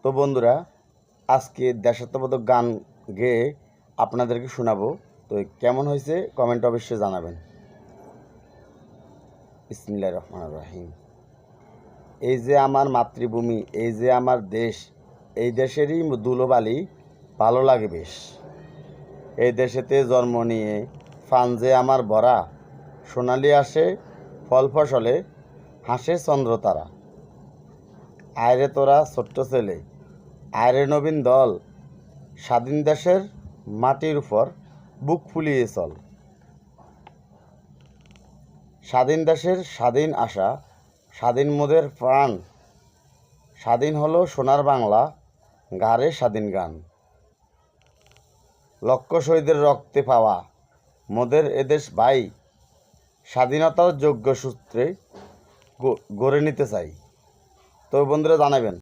তো বন্ধুরা, আজকে দেশাত্মবোধক গান গেয়ে আপনাদেরকে শোনাবো। তো কেমন হয়েছে কমেন্ট অবশ্যই জানাবেন। বিসমিল্লাহির রহমানির রহিম। এই যে আমার মাতৃভূমি, এই যে আমার দেশ, এই দেশেরই ধুলোবালি ভালো লাগে বেশ। এই দেশেতে জন্ম নিয়ে ফান যে আমার ভরা, সোনালি আসে ফল ফসলে, হাসে চন্দ্র তারা। আয়রে তোরা ছোট্ট ছেলে, আয়রে নবীন দল, স্বাধীন দেশের মাটির উপর বুক ফুলিয়ে চল। স্বাধীন দেশের স্বাধীন আশা, স্বাধীন মোদের প্রাণ, স্বাধীন হলো সোনার বাংলা, গারে স্বাধীন গান। লক্ষ শহীদের রক্তে পাওয়া মোদের এদেশ ভাই, স্বাধীনতার যোগ্য সূত্রে গড়ে নিতে চাই। তো বন্ধুরা জানাবেন।